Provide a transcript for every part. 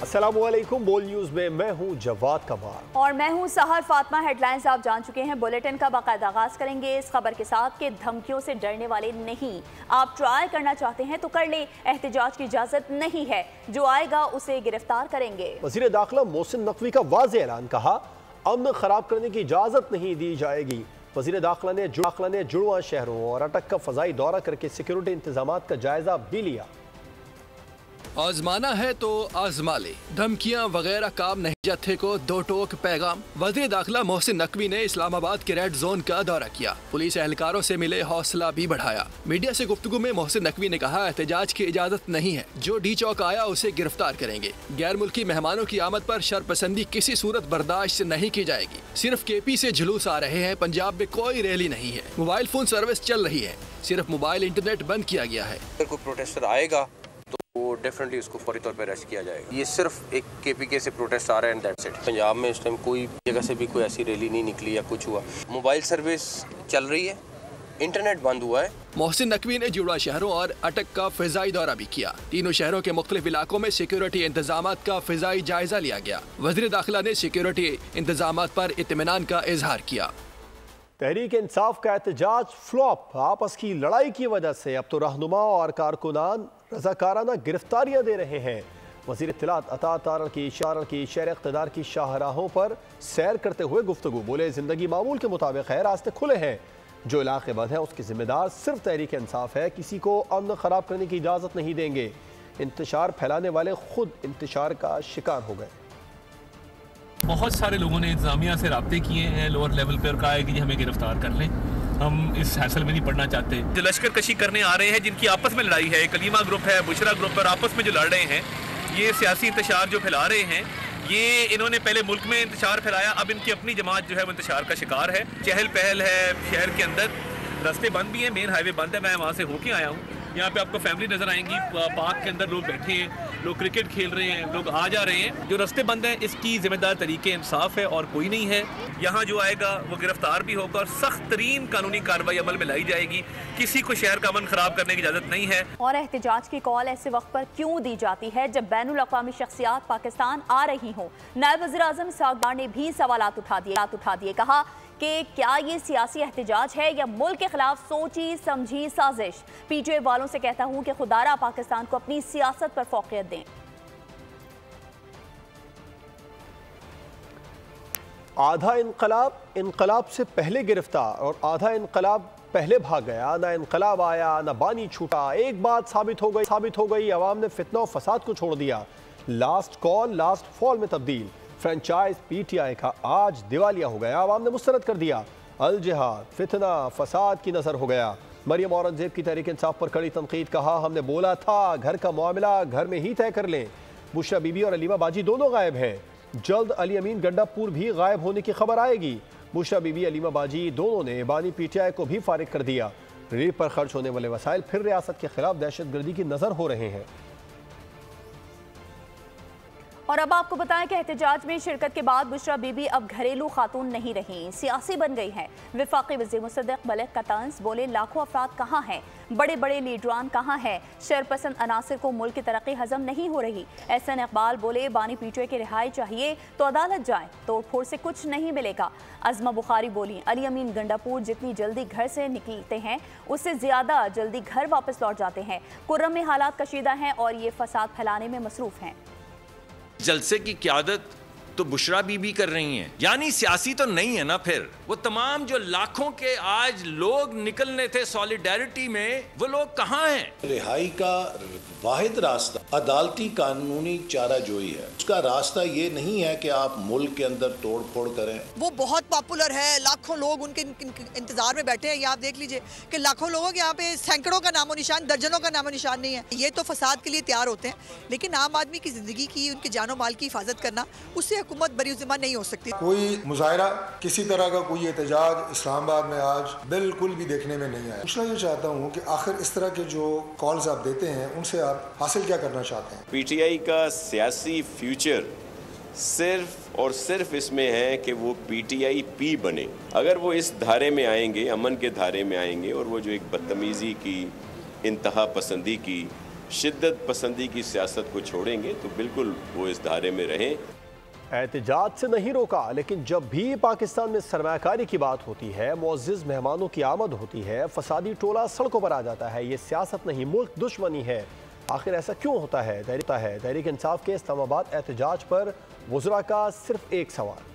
अस्सलामुअलैकुम। बोल न्यूज में मैं हूं जवाद कमार और मैं हूं सहर फातिमा। हेडलाइंस आप जान चुके हैं। बुलेटिन का बाकायदा आगाज करेंगे इस खबर के साथ कि धमकियों से डरने वाले नहीं। आप ट्राई करना चाहते हैं तो कर ले, एहतजाज की इजाजत नहीं है। जो आएगा उसे गिरफ्तार करेंगे। वज़ीर दाखिला मोहसिन नकवी का वाज़ेह ऐलान, कहा अमन खराब करने की इजाजत नहीं दी जाएगी। वज़ीर दाखिला ने जुड़वा शहरों और अटक का फजाई दौरा करके सिक्योरिटी इंतजाम का जायजा भी लिया। आजमाना है तो आजमा ले, धमकियां वगैरह काम नहीं। जत्थे को दो टोक पैगाम। वज़ीर दाखिला मोहसिन नकवी ने इस्लामाबाद के रेड जोन का दौरा किया। पुलिस एहलकारों से मिले, हौसला भी बढ़ाया। मीडिया से गुफ्तगू में मोहसिन नकवी ने कहा एहतजाज की इजाजत नहीं है। जो डी चौक आया उसे गिरफ्तार करेंगे। गैर मुल्की मेहमानों की आमद पर शरपसंदी किसी सूरत बर्दाश्त नहीं की जाएगी। सिर्फ KP से जुलूस आ रहे हैं, पंजाब में कोई रैली नहीं है। मोबाइल फोन सर्विस चल रही है, सिर्फ मोबाइल इंटरनेट बंद किया गया है। अगर कोई प्रोटेस्टर आएगा वो डेफिनेटली उसको फौरी तौर पर अरेस्ट किया जाएगा। ये सिर्फ एक KPK से प्रोटेस्ट आ रहा है एंड दैट्स इट। पंजाब में इस टाइम कोई जगह से भी कोई ऐसी रैली नहीं निकली या कुछ हुआ। मोबाइल सर्विस चल रही है, इंटरनेट बंद हुआ है। मोहसिन नकवी ने जुड़वा शहरों और अटक का फिजाई दौरा भी किया। तीनों शहरों के मुख्तलिफ इलाकों में सिक्योरिटी इंतजाम का फिजाई जायजा लिया गया। वज़ीर दाखिला ने सिक्योरिटी इंतजाम पर इत्मीनान का इजहार किया। तहरीक इंसाफ का एहतजाज फ्लॉप। आपस की लड़ाई की वजह से अब तो रहनुमा और कारकुनान रजाकाराना गिरफ्तारियां दे रहे हैं। वज़ीर इत्तलात अता तारड़ की शहर इक़्तिदार की शाहराहों पर सैर करते हुए गुफ्तगू, बोले जिंदगी मामूल के मुताबिक है, रास्ते खुले हैं। जो इलाके बंद है उसकी जिम्मेदार सिर्फ तहरीक इंसाफ है। किसी को अमन खराब करने की इजाज़त नहीं देंगे। इंतशार फैलाने वाले खुद इंतशार का शिकार हो गए। बहुत सारे लोगों ने इंतजामिया से राब्ते किए हैं लोअर लेवल पर, कहा है कि हमें गिरफ्तार कर लें, हम इस हैसल में नहीं पड़ना चाहते। जो लश्कर कशी करने आ रहे हैं, जिनकी आपस में लड़ाई है, कलीमा ग्रुप है, बुशरा ग्रुप पर आपस में जो लड़ रहे हैं, ये सियासी इंतशार जो फैला रहे हैं, ये इन्होंने पहले मुल्क में इंतशार फैलाया, अब इनकी अपनी जमात जो है वो इंतशार का शिकार है। चहल पहल है शहर के अंदर, रास्ते बंद भी हैं, मेन हाईवे बंद है। मैं वहाँ से होके आया हूँ। यहाँ पे आपको फैमिली नजर आएंगी, पार्क के अंदर लोग बैठे हैं, लोग क्रिकेट खेल रहे हैं, लोग आ जा रहे हैं। जो रास्ते बंद हैं इसकी जिम्मेदार तरीके इंसाफ है और कोई नहीं है। यहाँ जो आएगा वो गिरफ्तार भी होगा और सख्त तरीन कानूनी कार्रवाई अमल में लाई जाएगी। किसी को शहर का अमन खराब करने की इजाजत नहीं है। और एहतजाज की कॉल ऐसे वक्त पर क्यों दी जाती है जब बैनुल अक़वामी शख्सियात पाकिस्तान आ रही हों? नायब वज़ीर आज़म इसहाक़ डार ने भी सवालात उठा दिए। कहा कि क्या ये सियासी एहतजाज है या मुल्क के खिलाफ सोची समझी साजिश? PTI वालों से कहता हूं कि खुदारा पाकिस्तान को अपनी सियासत पर फोकियत दें। आधा इनकलाब से पहले गिरफ्तार और आधा इनकलाब पहले भाग गया। ना इनकलाब आया ना बानी छूटा। एक बात साबित हो गई, अवाम ने फितना और फसाद को छोड़ दिया। लास्ट कॉल लास्ट फॉल में तब्दील। फ्रेंचाइज PTI का आज दिवालिया हो गया। अवाम ने मुस्तरद कर दिया। अल जिहाद, फितना, फसाद की नजर हो गया। मरियम औरंगजेब की तहरीक इंसाफ पर कड़ी तनकीद। कहा हमने बोला था घर का मामला घर में ही तय कर लें। बुशरा बीबी और अलीमा बाजी दोनों गायब हैं। जल्द अली अमीन गंडापुर भी गायब होने की खबर आएगी। बुशरा बीबी अलीमा बाजी दोनों ने बानी PTI को भी फारिग कर दिया। रिलीफ पर खर्च होने वाले वसाइल फिर रियासत के खिलाफ दहशतगर्दी की नजर हो रहे हैं। और अब आपको बताएं कि एहतजाज में शिरकत के बाद बुशरा बीबी अब घरेलू खातून नहीं रही, सियासी बन गई हैं। वफाकी वज़ीर मुसद्दिक़ मलिक का तंज, बोले लाखों अफराद कहाँ हैं, बड़े बड़े लीडरान कहाँ हैं, शरपसंद अनासर को मुल्क की तरक्की हजम नहीं हो रही। एहसन इकबाल बोले बानी PTI की रिहाई चाहिए तो अदालत जाएं, तोड़ फोड़ से कुछ नहीं मिलेगा। अज़मा बुखारी बोली अली अमीन गंडापुर जितनी जल्दी घर से निकलते हैं उससे ज़्यादा जल्दी घर वापस लौट जाते हैं। कुर्रम में हालात कशीदा हैं और ये फसाद फैलाने में मसरूफ़ हैं। जलसे की क़यादत तो बुशरा बीबी कर रही हैं, यानी सियासी तो नहीं है ना। फिर वो तमाम जो लाखों के आज लोग निकलने थे सॉलिडेरिटी में, वो लोग कहाँ हैं? रिहाई का वाहिद रास्ता अदालती कानूनी चाराजोई है। उसका रास्ता ये नहीं है कि आप मुल्क के अंदर तोड़ फोड़ करें। वो बहुत पॉपुलर है, लाखों लोग उनके इंतजार में बैठे हैं। ये आप देख लीजिए कि लाखों लोगों के यहाँ पे सैकड़ों का नामो निशान, दर्जनों का नामो निशान नहीं है। ये तो फसाद के लिए तैयार होते हैं, लेकिन आम आदमी की जिंदगी की, उनके जानो माल की हिफाजत करना, उससे हुकूमत बरी ज़िम्मा नहीं हो सकती। कोई मुजाहरा, किसी तरह का कोई एहतजाज इस्लामाबाद में आज बिल्कुल भी देखने में नहीं आया। पूछना ये चाहता हूँ कि आखिर इस तरह के जो कॉल्स आप देते हैं उनसे आप हासिल क्या करना चाहते हैं? PTI का सियासी फ्यूचर सिर्फ और सिर्फ इसमें है कि वो PTI-P बने। अगर वो इस धारे में आएंगे, अमन के धारे में आएंगे, और वो जो एक बदतमीज़ी की, इंतहा पसंदी की शिद्दत पसंदी की सियासत को छोड़ेंगे तो बिल्कुल वो इस धारे में रहें। एहतजाज से नहीं रोका, लेकिन जब भी पाकिस्तान में सरमायाकारी की बात होती है, मुअज़्ज़िज़ मेहमानों की आमद होती है, फसादी टोला सड़कों पर आ जाता है। ये सियासत नहीं, मुल्क दुश्मनी है। आखिर ऐसा क्यों होता है? तहरीक इंसाफ के इस्लामाबाद एहतजाज पर वुज़रा का सिर्फ एक सवाल।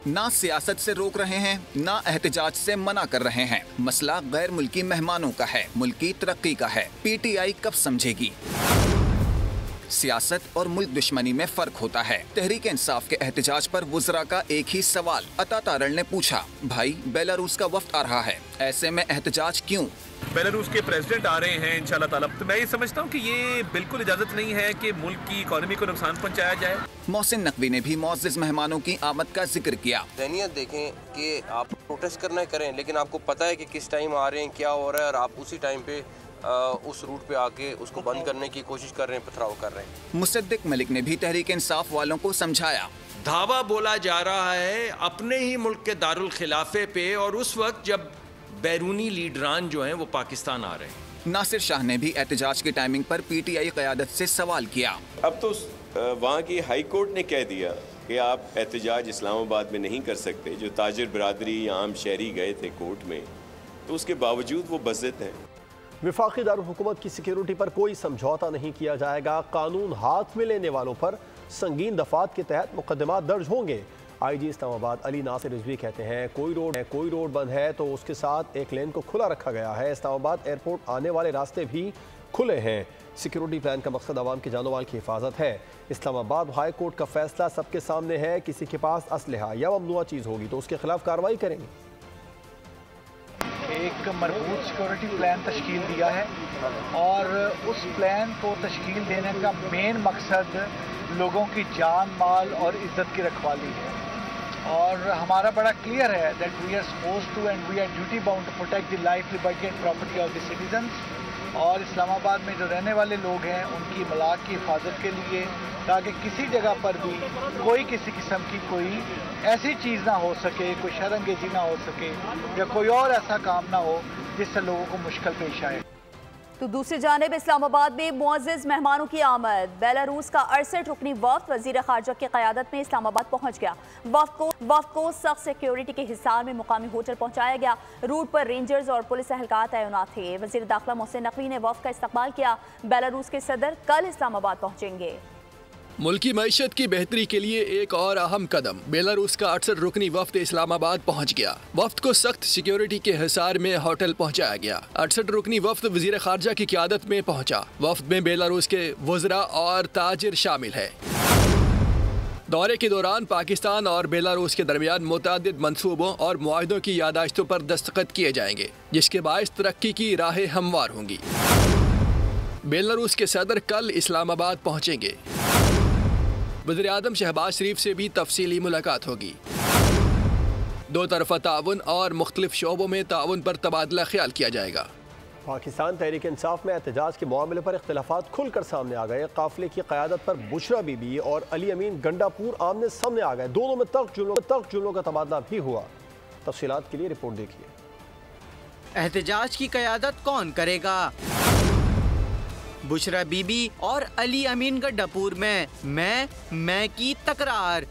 ना सियासत से रोक रहे हैं, ना एहतजाज से मना कर रहे हैं। मसला गैर मुल्की मेहमानों का है, मुल्की तरक्की का है। PTI कब समझेगी? सियासत और मुल्क दुश्मनी में फर्क होता है। तहरीक इंसाफ के एहतजाज पर वुज़रा का एक ही सवाल। अता तारल ने पूछा, भाई बेलारूस का वफ्द आ रहा है, ऐसे में एहतजाज क्यों? बेलारूस के प्रेसिडेंट आ रहे हैं इंशाल्लाह ताला। तो मैं ये समझता हूँ कि ये बिल्कुल इजाजत नहीं है कि मुल्क की इकोनॉमी को नुकसान पहुँचाया जाए। मोहसिन नकवी ने भी मुअज़्ज़िज़ मेहमानों की आमद का जिक्र किया। ज़हनियत देखें कि आप प्रोटेस्ट करना करें, लेकिन आपको पता है कि किस टाइम आ रहे हैं, क्या हो रहा है, और आप उसी टाइम पे उस रूट पे आके उसको बंद करने की कोशिश कर रहे हैं, पथराव कर रहे हैं। मुसद्दिक मलिक ने भी तहरीक इंसाफ वालों को समझाया। धावा बोला जा रहा है अपने ही मुल्क के दारुल खिलाफे पे, और उस वक्त जब बैरूनी लीडरान जो हैं वो पाकिस्तान आ रहे हैं। नासिर शाह ने भी एहतजाज की टाइमिंग पर PTI क़यादत से सवाल किया। अब तो वहाँ की हाई कोर्ट ने कह दिया कि आप एहतजाज इस्लामाबाद में नहीं कर सकते। जो ताजिर बरादरी या आम शहरी गए थे कोर्ट में, तो उसके बावजूद वो बज़्ज़त हैं। वफाकी दारुल हुकूमत की सिक्योरिटी पर कोई समझौता नहीं किया जाएगा। कानून हाथ में लेने वालों पर संगीन दफात के तहत मुकदमा दर्ज होंगे। IG इस्लामाबाद अली नासिर रिजवी कहते हैं, कोई रोड बंद है तो उसके साथ एक लेन को खुला रखा गया है। इस्लामाबाद एयरपोर्ट आने वाले रास्ते भी खुले हैं। सिक्योरिटी प्लान का मकसद आवाम की जानो माल की हिफाजत है। इस्लामाबाद हाई कोर्ट का फैसला सबके सामने है। किसी के पास असलहा या ममनुआ चीज़ होगी तो उसके खिलाफ कार्रवाई करेंगे। एक मजबूत सिक्योरिटी प्लान तश्कील दिया है, और उस प्लान को तश्कील देने का मेन मकसद लोगों की जान माल और इज्जत की रखवाली है। और हमारा बड़ा क्लियर है that we are supposed to and we are duty bound to protect the life, liberty and property of the citizens. और इस्लामाबाद में जो रहने वाले लोग हैं उनकी मलाक की हिफाजत के लिए, ताकि किसी जगह पर भी कोई किसी किस्म की कोई ऐसी चीज़ ना हो सके, कोई शर्मंगेजी ना हो सके, या कोई और ऐसा काम ना हो जिससे लोगों को मुश्किल पेश आए। तो दूसरी जानिब इस्लामाबाद में मुअज़्ज़िज़ मेहमानों की आमद। बेलारूस का 68 रुकनी वफ्द वज़ीर ख़ारजा की क़यादत में इस्लामाबाद पहुँच गया। वफ्द को सख्त सिक्योरिटी के हिसार में मुकामी होटल पहुँचाया गया। रूट पर रेंजर्स और पुलिस एहलकार तैनात थे। वज़ीर दाखिला मोहसिन नकवी ने वफ्द का इस्तकबाल किया। बेलारूस के सदर कल इस्लामाबाद पहुँचेंगे। मुल्की मईशत की बेहतरी के लिए एक और अहम कदम। बेलारूस का 68 रुकनी वफ्द इस्लामाबाद पहुंच गया। वफ्द को सख्त सिक्योरिटी के हिसार में होटल पहुंचाया गया। 68 रुकनी वफ्द वज़ीर ख़ारजा की क़यादत में पहुंचा। वफ्द में बेलारूस के वुज़रा और ताजिर शामिल है। दौरे के दौरान पाकिस्तान और बेलारूस के दरमियान मुतअद्दिद मंसूबों और मुआहिदों की यादाश्तों पर दस्तखत किए जाएंगे, जिसके बायस तरक्की की राहें हमवार होंगी। बेलारूस के सदर कल इस्लामाबाद पहुंचेंगे। वज़ीर आज़म शहबाज शरीफ से भी तफसीली मुलाकात होगी। दो तरफ़ा ताउन और मुख्तलिफ शोबों में ताउन पर तबादला ख्याल किया जाएगा। पाकिस्तान तहरीक इंसाफ में एहतजाज के मामले पर इख्तिलाफात खुलकर सामने आ गए। काफिले की क़यादत पर बुशरा बीबी और अली अमीन गंडापुर आमने सामने आ गए। दोनों में तल्ख जुमलों का तबादला भी हुआ। तफसीलात के लिए रिपोर्ट देखिए। एहतजाज की क़यादत कौन करेगा? बुशरा बीबी और अली अमीन गंडापुर में मैं की तकरार।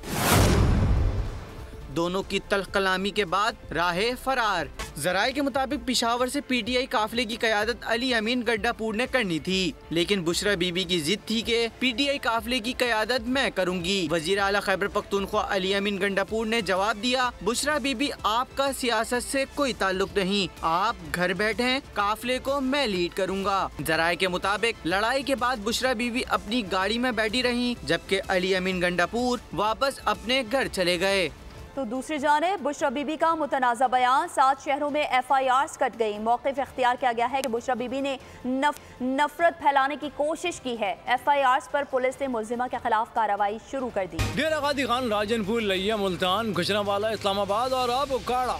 दोनों की तल्ख कलामी के बाद राहे फरार। जराये के मुताबिक पिशावर से PTI काफिले की क़यादत अली अमीन गंडापुर ने करनी थी, लेकिन बुशरा बीबी की जिद थी कि PTI काफिले की क़यादत मैं करूंगी। वज़ीर आला खैबर पख्तूनख्वा अली अमीन गंडापुर ने जवाब दिया, बुशरा बीबी आपका सियासत से कोई ताल्लुक नहीं, आप घर बैठे हैं, काफिले को मैं लीड करूंगा। जराये के मुताबिक लड़ाई के बाद बुशरा बीबी अपनी गाड़ी में बैठी रही, जबकि अली अमीन गंडापुर वापस अपने घर चले गए। तो दूसरी जानिब बुशरा बीबी का मुतनाज़ा बयान। 7 शहरों में FIRs कट गई। मौक़िफ़ इख्तियार किया गया है कि बुशरा बीबी ने नफरत फैलाने की कोशिश की है। FIRs पर पुलिस ने मुल्ज़िमा के खिलाफ कार्रवाई शुरू कर दी। डेरा गाजी खान, राजनपुर, लिया, मुल्तान, गुजरांवाला, इस्लामाबाद और अब उकाड़ा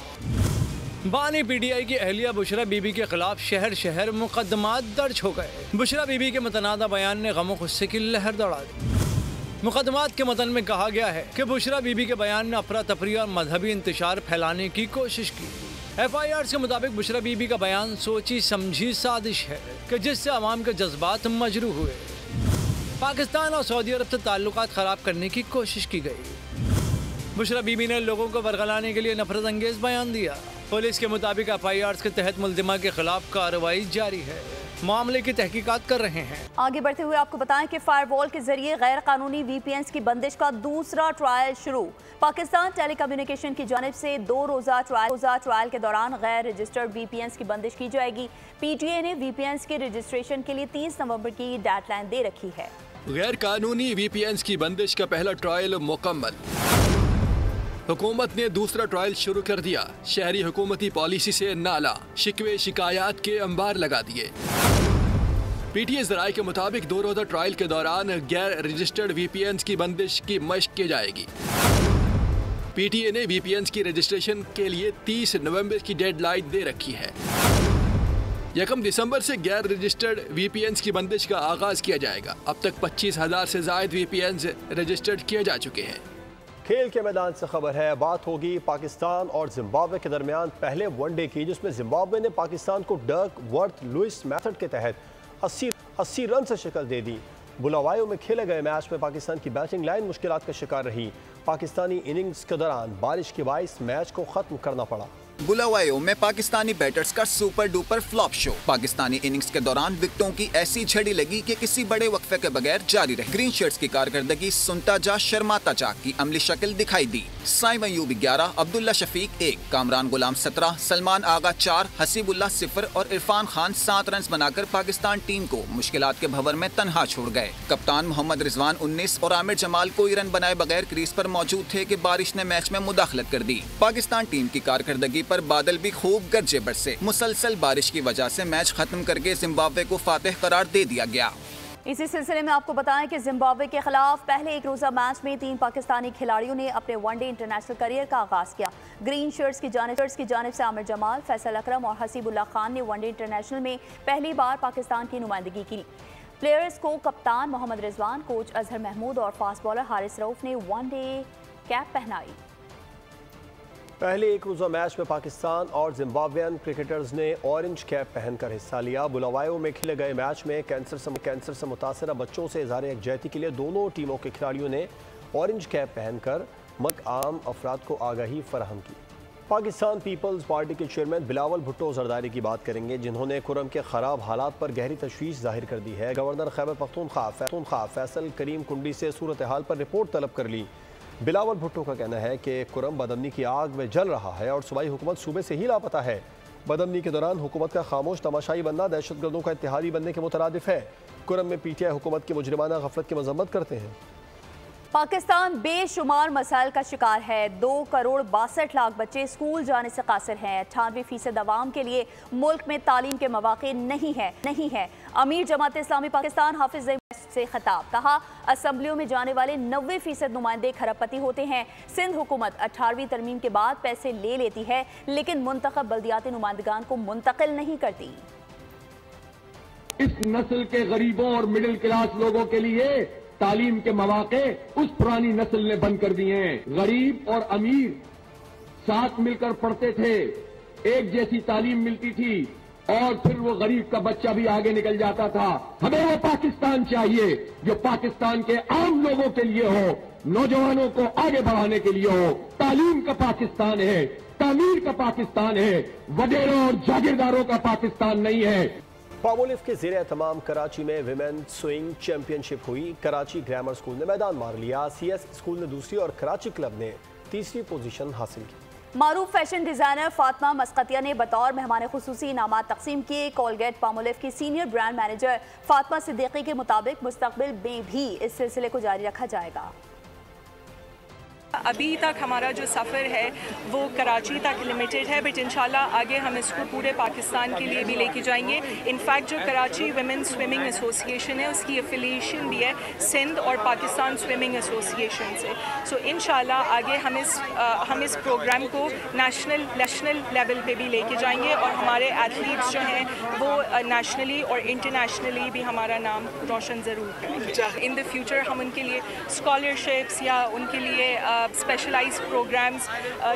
बानी PTI की अहलिया बुशरा बीबी के खिलाफ शहर शहर मुकदमात दर्ज हो गए। बुशरा बीबी के मुतनाज़ा बयान ने गम गुस्से की लहर दौड़ा दी। मुकदमात के मतन में कहा गया है कि बुशरा बीबी के बयान ने अफरा तफरी और मजहबी इंतशार फैलाने की कोशिश की। FIRs के मुताबिक बुशरा बीबी का बयान सोची समझी साजिश है कि जिससे अवाम के जज्बात मजरूह हुए। पाकिस्तान और सऊदी अरब से ताल्लुकात खराब करने की कोशिश की गई। बुशरा बीबी ने लोगों को बरगलाने के लिए नफरत अंगेज बयान दिया। पुलिस के मुताबिक FIRs के तहत मुल्जिमा के खिलाफ कार्रवाई जारी है, मामले की तहकीकात कर रहे हैं। आगे बढ़ते हुए आपको बताएं कि फायरवॉल के जरिए गैर कानूनी VPNs की बंदिश का दूसरा ट्रायल शुरू। पाकिस्तान टेलीकम्युनिकेशन की जानिब से 2 रोज़ा ट्रायल के दौरान गैर रजिस्टर्ड VPNs की बंदिश की जाएगी। PTA ने VPNs के रजिस्ट्रेशन के लिए 30 नवंबर की डेडलाइन दे रखी है। गैर कानूनी VPNs की बंदिश का पहला ट्रायल मुकम्मल। हुकूमत ने दूसरा ट्रायल शुरू कर दिया। शहरी हुकूमती पॉलिसी से नाला शिकवे शिकायत के अंबार लगा दिए। PTA ज़राए के मुताबिक 2 रोज़ा ट्रायल के दौरान गैर रजिस्टर्ड VPNs की बंदिश की मशक की जाएगी। PTA ने VPNs की रजिस्ट्रेशन के लिए 30 नवंबर की डेडलाइन दे रखी है। 1 दिसंबर से गैर रजिस्टर्ड VPNs की बंदिश का आगाज किया जाएगा। अब तक 25,000 से ज़ायद VPNs रजिस्टर्ड किए जा चुके हैं। खेल के मैदान से खबर है, बात होगी पाकिस्तान और जिम्बाब्वे के दरमियान पहले वनडे की, जिसमें जिम्बाब्वे ने पाकिस्तान को डर्क वर्थ लुइस मेथड के तहत 80 रन से शिकस्त दे दी। बुलावायो में खेले गए मैच में पाकिस्तान की बैटिंग लाइन मुश्किलात का शिकार रही। पाकिस्तानी इनिंग्स के दौरान बारिश के बाइस मैच को खत्म करना पड़ा। बुलावायो में पाकिस्तानी बैटर्स का super duper flop show. Pakistani innings के दौरान विकेटों की ऐसी झड़ी लगी कि किसी बड़े वक्फे के बगैर जारी रही। ग्रीन शर्ट्स की कारकर्दगी सुनता जा शर्माता जा की अमली शक्ल दिखाई दी। साइम अयूब 11, अब्दुल्ला शफीक 1, कामरान गुलाम 17, सलमान आगा 4, हसीबुल्लाह 0 और इरफान खान 7 रन बनाकर पाकिस्तान टीम को मुश्किलात के भंवर में तन्हा छोड़ गए। कप्तान मोहम्मद रिजवान 19 और आमिर जमाल कोई रन बनाए बगैर क्रीज पर मौजूद थे कि बारिश ने मैच में मुदाखलत कर दी। पाकिस्तान टीम की कारकर्दगी पर बादल भी खूब गरजे बरसे। मुसलसल बारिश की वजह से मैच खत्म करके जिम्बाब्वे को फातिह करार दे दिया गया। इसी सिलसिले में आपको बताएं कि जिम्बाब्वे के खिलाफ पहले 1 रोजा मैच में 3 पाकिस्तानी खिलाड़ियों ने अपने वनडे इंटरनेशनल करियर का आगाज किया। ग्रीन शर्ट्स की जानिब से आमिर जमाल, फैसल अकरम और हसीबुल्लाह खान ने वनडे इंटरनेशनल में पहली बार पाकिस्तान की नुमाइंदगी की। प्लेयर्स को कप्तान मोहम्मद रिजवान, कोच अजहर महमूद और फास्ट बॉलर हारिस रऊफ ने वनडे कैप पहनाई। पहले 1 रोज़ा मैच में पाकिस्तान और जिम्बाब्वियन क्रिकेटर्स ने ऑरेंज कैप पहनकर हिस्सा लिया। बुलावायो में खेले गए मैच में कैंसर से मुतासरा बच्चों से इज़हार यकजहती के लिए दोनों टीमों के खिलाड़ियों ने ऑरेंज कैप पहनकर आम अफराद को आगाही फराहम की। पाकिस्तान पीपल्स पार्टी के चेयरमैन बिलावल भुट्टो जरदारी की बात करेंगे, जिन्होंने कुरम के ख़राब हालात पर गहरी तशवीश जाहिर कर दी है। गवर्नर खैबर पख्तूनख्वा फैसल करीम कुंडी से सूरत हाल पर रिपोर्ट तलब कर ली। बिलावल भुट्टो का कहना है कि कुरम बदअमनी की आग में जल रहा है और सूबाई हुकूमत सूबे से ही लापता है। बदअमनी के दौरान हुकूमत का खामोश तमाशाई बनना दहशतगर्दों का इत्तेहादी बनने के मुतरादिफ है। कुरम में PTI हुकूमत की मुजरिमाना गफलत की मजम्मत करते हैं। पाकिस्तान बेशुमार मसाइल का शिकार है। 2 करोड़ 62 लाख बच्चे स्कूल जाने से कासिर हैं। 98% अवाम के लिए मुल्क में तालीम के मौके नहीं है। अमीर जमात इस्लामी पाकिस्तान हाफिज से खिताब, कहा असम्बलियों में जाने वाले 90% नुमाइंदे खरबपति होते हैं। सिंध हुकूमत 18वीं तरमीम के बाद पैसे ले लेती है, लेकिन मुंतखब बल्दियाती नुमाइंदगान को मुंतकिल नहीं करती। इस नस्ल के गरीबों और मिडिल क्लास लोगों के लिए तालीम के मौके उस पुरानी नस्ल ने बंद कर दिए हैं। गरीब और अमीर साथ मिलकर पढ़ते थे, एक जैसी तालीम मिलती थी और फिर वो गरीब का बच्चा भी आगे निकल जाता था। हमें वो पाकिस्तान चाहिए जो पाकिस्तान के आम लोगों के लिए हो, नौजवानों को आगे बढ़ाने के लिए हो। तालीम का पाकिस्तान है, तामीर का पाकिस्तान है, वडेरों और जागीरदारों का पाकिस्तान नहीं है। पामोलिव के ज़ेरे तमाम कराची में विमेन स्विंग चैंपियनशिप हुई। कराची ग्रामर स्कूल ने मैदान मार लिया। CS स्कूल ने दूसरी और कराची क्लब ने तीसरी पोजीशन हासिल की। मारूफ फैशन डिजाइनर फातिमा मस्कतिया ने बतौर मेहमान खुसूसी इनामात तकसीम किए। कोलगेट पामोलिव की senior brand manager Fatima Siddiqui के मुताबिक मुस्तकबिल में भी इस सिलसिले को जारी रखा जाएगा। अभी तक हमारा जो सफ़र है वो कराची तक लिमिटेड है, बट इंशाल्लाह आगे हम इसको पूरे पाकिस्तान के लिए भी लेके जाएंगे। इनफैक्ट जो कराची वुमेन स्विमिंग एसोसिएशन है उसकी एफिलिएशन भी है सिंध और पाकिस्तान स्विमिंग एसोसिएशन से। सो इंशाल्लाह आगे हम इस प्रोग्राम को नेशनल लेवल पे भी लेके जाएंगे और हमारे एथलीट्स जो हैं वो नेशनली और इंटरनेशनली भी हमारा नाम रोशन ज़रूर करेंगे। इन द फ्यूचर हम उनके लिए स्कॉलरशिप्स या उनके लिए स्पेशलाइज्ड प्रोग्राम्स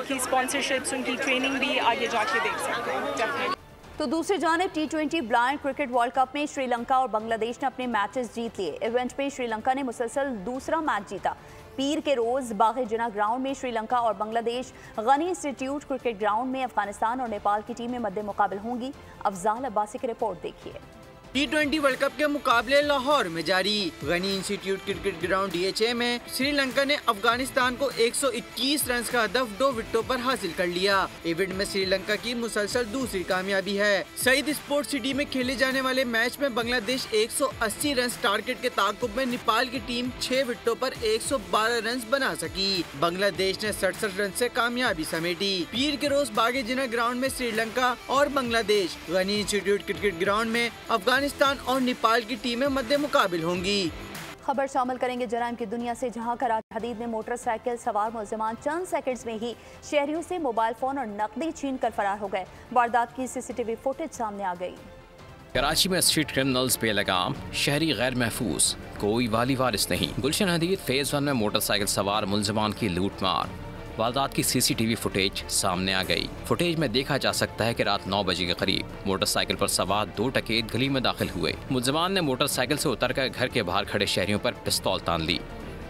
की स्पॉन्सरशिप्स, उनकी ट्रेनिंग भी आगे जाके देख सकते हैं डेफिनेटली। तो दूसरी जानिब T20 blind cricket world cup में श्रीलंका और बांग्लादेश ने अपने मैचेस जीत लिए। इवेंट में श्रीलंका ने मुसलसल दूसरा मैच जीता। पीर के रोज बाग़े जिना ग्राउंड में श्रीलंका और Bangladesh Ghani institute cricket ground में अफगानिस्तान और नेपाल की टीमें मद्दे मुकाबल होंगी। अफजाल अब्बासी की रिपोर्ट देखिए। T20 वर्ल्ड कप के मुकाबले लाहौर में जारी। Ghani institute cricket ground DHA में श्रीलंका ने अफगानिस्तान को 121 रन का हदफ 2 विकेटों पर हासिल कर लिया। इवेंट में श्रीलंका की मुसलसल दूसरी कामयाबी है। सईद स्पोर्ट्स सिटी में खेले जाने वाले मैच में बांग्लादेश 180 रन टारगेट के ताक़ुब में नेपाल की टीम 6 विकेटों पर 112 रन बना सकी। बांग्लादेश ने 67 रन से कामयाबी समेटी। पीर के रोज बागे जिना ग्राउंड में श्रीलंका और Bangladesh Ghani institute cricket ground में अफगानिस्तान और नेपाल की टीमें मध्य मुकाबिल होंगी। खबर शामिल करेंगे जराइम की दुनिया से, जहां कराची हदीद में मोटरसाइकिल सवार मुलजिमान चंद सेकंड्स में ही शहरियों से मोबाइल फोन और नकदी छीन कर फरार हो गए। वारदात की CCTV फुटेज सामने आ गई। कराची में स्ट्रीट क्रिमिनल्स बेलगाम, शहरी गैर महफूज, कोई वाली वारिस नहीं। गुलशन हदीद फेज 1 में मोटरसाइकिल सवार मुलजिमान की लूट मार। वारदात की CCTV फुटेज सामने आ गई। फुटेज में देखा जा सकता है कि रात 9 बजे के करीब मोटरसाइकिल पर सवार 2 डकैत गली में दाखिल हुए। मुलजिमान ने मोटरसाइकिल से उतरकर घर के बाहर खड़े शहरियों पर पिस्तौल तान ली।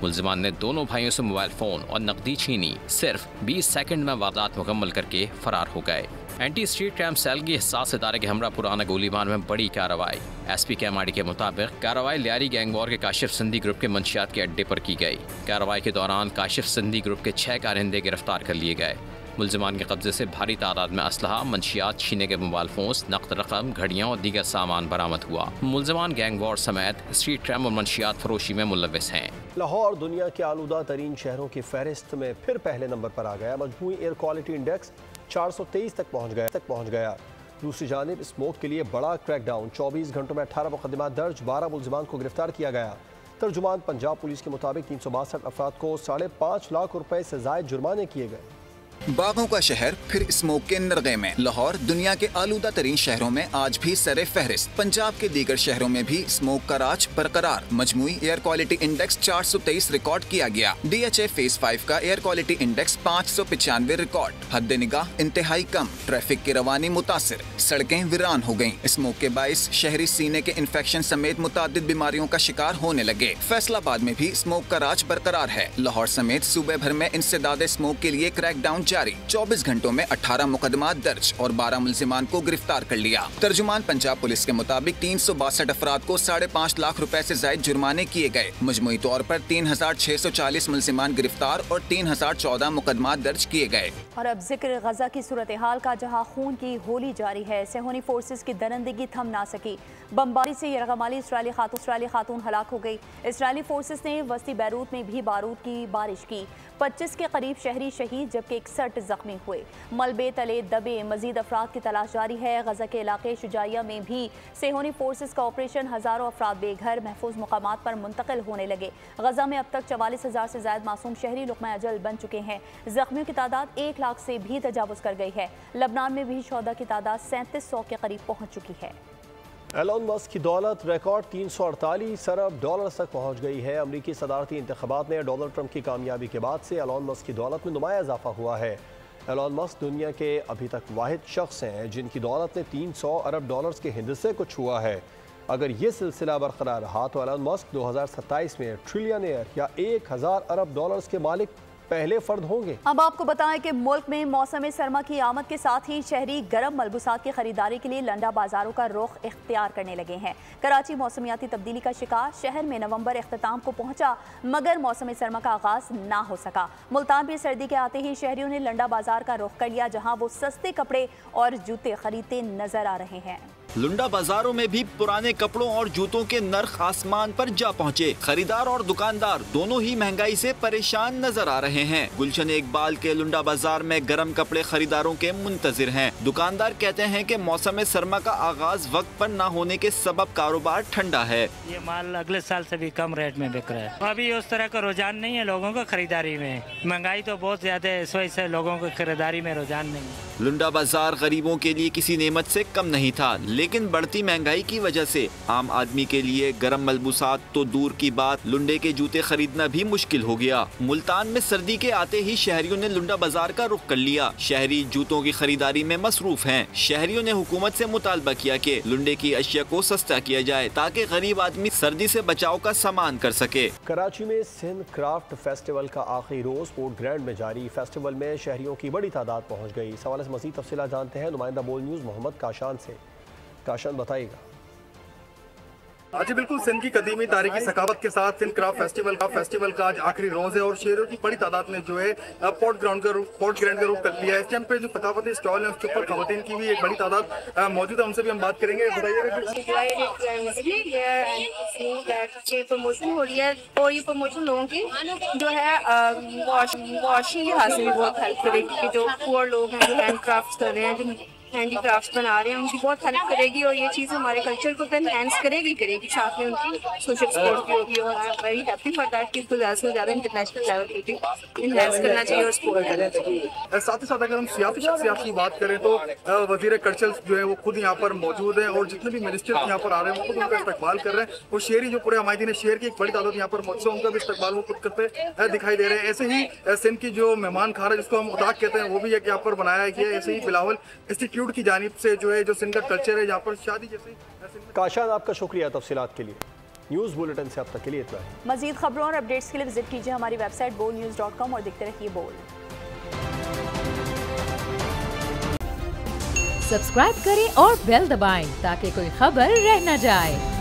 मुलजिमान ने दोनों भाइयों से मोबाइल फोन और नकदी छीनी। सिर्फ 20 सेकंड में वारदात मुकम्मल करके फरार हो गए। एंटी स्ट्रीट क्राइम सेल की हिसास इदारे के हमरा पुराना गोलीबार में बड़ी कार्रवाई। SP के MID के मुताबिक कार्रवाई लियारी गैंग वॉर के काशिफ सिंधी ग्रुप के मंशियात के अड्डे पर की गई। कार्रवाई के दौरान काशिफ सिंधी ग्रुप के 6 कारिंदे गिरफ्तार कर लिए गए। मुलजिमान के कब्जे से भारी तादाद में असलहा, मंशियात, छीने के मोबाइल फोन्स, नकद रकम, घड़ियाँ और दीगर सामान बरामद हुआ। मुलजिमान गैंग वॉर समेत स्ट्रीट क्राइम और मंशियात फरोशी में मुलविस हैं। लाहौर दुनिया के आलूदा तरीन शहरों की फहरिस्त में फिर पहले नंबर पर आ गया। मजमूई एयर क्वालिटी इंडेक्स 423 तक पहुँच गया। दूसरी जानिब स्मोक के लिए बड़ा क्रैकडाउन। 24 घंटों में 18 मुकदमा दर्ज, 12 मुलजिमान को गिरफ्तार किया गया। तर्जुमान पंजाब पुलिस के मुताबिक 362 अफराद को 5.5 लाख रुपए से जायद जुर्माने किए गए। बागों का शहर फिर स्मोक के नरगे में। लाहौर दुनिया के आलूदा तरीन शहरों में आज भी सरे फहरिस्त। पंजाब के दीगर शहरों में भी स्मोक का राज बरकरार। मजमूई एयर क्वालिटी इंडेक्स 423 रिकॉर्ड किया गया। DHA फेज 5 का एयर क्वालिटी इंडेक्स 595 रिकॉर्ड। हद निगाह इंतहाई कम। ट्रैफिक की रवानी मुतासिर, सड़कें वीरान हो गयी। स्मोक के बाइस शहरी सीने के इन्फेक्शन समेत मुतादिद बीमारियों का शिकार होने लगे। फैसलाबाद में भी स्मोक का राज बरकरार है। लाहौर समेत सूबे भर में इंसदाद स्मोक के लिए क्रैकडाउन जारी। 24 घंटों में 18 मुकदमा दर्ज और 12 मुलजिमान को गिरफ्तार कर लिया। तर्जुमान पंजाब पुलिस के मुताबिक 362 अफराद को 5.5 लाख रुपए से जायद जुर्माने किए गए। मजमूई तौर पर 3640 मुलजिमान गिरफ्तार और 3014 मुकदमा दर्ज किए गए। और अब जिक्र गजा की सूरत हाल का, जहाँ खून की होली जारी है। सेहोनी फोर्सेस की दरंदगी थम ना सकी। बमबारी से यरगमाली इसराइली खातून हलाक हो गई। इसराइली फोर्सेस ने वस्ती बैरूत में भी बारूद की बारिश की। 25 के करीब शहरी शहीद जबकि 61 जख्मी हुए। मलबे तले दबे मजीद अफराद की तलाश जारी है। गजा के इलाके शुजाइया में भी सेहोनी फोर्सेस का ऑपरेशन, हजारों अफराद बेघर महफूज मुकामात पर मुंतकिल होने लगे। गजा में अब तक 44,000 से ज्यादा मासूम शहरी लुक़मा अजल बन चुके हैं। जख्मियों की तादाद 1 लाख से भी तजावुज़ कर गई है। लबनान में भी शोहदा की तादाद 3700 के करीब पहुँच चुकी है। एलोन मस्क की दौलत रिकॉर्ड 348 अरब डॉलर तक पहुंच गई है। अमरीकी सदारती इंतखाबात में डोनाल्ड ट्रंप की कामयाबी के बाद से एलोन मस्क की दौलत में नुमाया इजाफा हुआ है। एलोन मस्क दुनिया के अभी तक वाहिद शख्स हैं जिनकी दौलत ने 300 अरब डॉलर्स के हिस्से को छुआ है। अगर ये सिलसिला बरकरार रहा तो एलोन मस्क 2027 में ट्रिलियनियर या 1000 अरब डॉलर्स के मालिक पहले फर्द होंगे। अब आपको बताएं कि मुल्क में मौसम सरमा की आमद के साथ ही शहरी गर्म मलबूसात की खरीदारी के लिए लंडा बाजारों का रुख इख्तियार करने लगे हैं। कराची मौसमियाती तब्दीली का शिकार, शहर में नवंबर इख्तिताम को पहुंचा मगर मौसम सरमा का आगाज ना हो सका। मुल्तान भी सर्दी के आते ही शहरियों ने लंडा बाजार का रुख कर लिया, जहां वो सस्ते कपड़े और जूते खरीदते नजर आ रहे हैं। लुंडा बाजारों में भी पुराने कपड़ों और जूतों के नर्ख आसमान पर जा पहुँचे। खरीदार और दुकानदार दोनों ही महंगाई से परेशान नजर आ रहे हैं। गुलशन इकबाल के लुंडा बाजार में गर्म कपड़े खरीदारों के मुंतजिर हैं। दुकानदार कहते हैं कि मौसम सरमा का आगाज वक्त पर न होने के सबब कारोबार ठंडा है। ये माल अगले साल से भी कम रेट में बिक रहा है। अभी उस तरह का रुझान नहीं है लोगों को खरीदारी में। महंगाई तो बहुत ज्यादा है, इस वजह से लोगों को खरीदारी में रुझान नहीं है। लुंडा बाजार गरीबों के लिए किसी नेमत से कम नहीं था, लेकिन बढ़ती महंगाई की वजह से आम आदमी के लिए गर्म मलबूसात तो दूर की बात, लुंडे के जूते खरीदना भी मुश्किल हो गया। मुल्तान में सर्दी के आते ही शहरियों ने लुंडा बाजार का रुख कर लिया। शहरी जूतों की खरीदारी में मसरूफ हैं। शहरियों ने हुकूमत से मुतालबा किया कि लुंडे की अशिया को सस्ता किया जाए ताकि गरीब आदमी सर्दी से बचाव का सामान कर सके। कराची में सिंध क्राफ्ट फेस्टिवल का आखिरी रोज स्पोर्ट ग्राउंड में जारी। फेस्टिवल में शहरियों की बड़ी तादाद पहुंच गई। इस हवाले से मज़ीद तफसीलात जानते हैं नुमाइंदा बोल न्यूज़ मोहम्मद काशान से। काशान बताइएगा। जी बिल्कुल, सिंध की कदीमी तारीखी सकावत के साथ सिंध क्राफ्ट फेस्टिवल का आज आखिरी रोज है और शहरों की बड़ी तादाद ने जो है पोर्ट ग्राउंड का रुख कर लिया है। इस टाइम पे जो सकाफती स्टॉल है उसके ऊपर खवातीन की भी एक बड़ी तादाद मौजूद है, उनसे भी हम बात करेंगे। प्रमोशन हो रही है और ये प्रमोशन लोगों की जो है वॉशिंग लिहाज से भी बहुत हेल्प करेगी कि जो पुअर लोग हैं, जो हैंड क्राफ्ट कर रहे हैं, जो हैंडी क्राफ्ट बना रहे हैं, उनकी बहुत हेल्प करेगी और ये चीज़ हमारे कल्चर को एनहांस करेगी साथ में उनकी सोशल सपोर्ट भी होगी। और I am very happy for that कि इसको ज़्यादा से ज़्यादा इंटरनेशनल लेवल पे एनहांस करना चाहिए और सपोर्ट करना चाहिए। साथ ही साथ अगर हम सियासी शख्सियत की बात करें तो वज़ीर कल्चर जो है वो खुद यहाँ पर मौजूद है और जितने भी मिनिस्टर यहाँ पर आ रहे हैं वो खुद उनका इस्तकबाल कर रहे हैं और शहरी जो पूरे हमायतीन शहर की एक बड़ी तादाद यहाँ पर मौजूद है, उनका भी इस्तकबाल वो खुद करते दिखाई दे रहे हैं। ऐसे ही सिंध की जो मेहमान खाना जिसको हम उदाक कहते हैं वो भी एक यहाँ पर बनाया गया है। ऐसे ही बिलावल इंस्टीट्यूट की जानिब से जो है जो सिंध का कल्चर है यहाँ पर शादी जैसे। काशान आपका शुक्रिया तफसीलात के लिए। न्यूज़ बुलेटिन से अब तक के लिए इतना है। मजीद खबरों और अपडेट्स के लिए विजिट कीजिए हमारी वेबसाइट bolnews.com और देखते रहिए बोल। सब्सक्राइब करें और बेल दबाएं ताकि कोई खबर रह न जाए।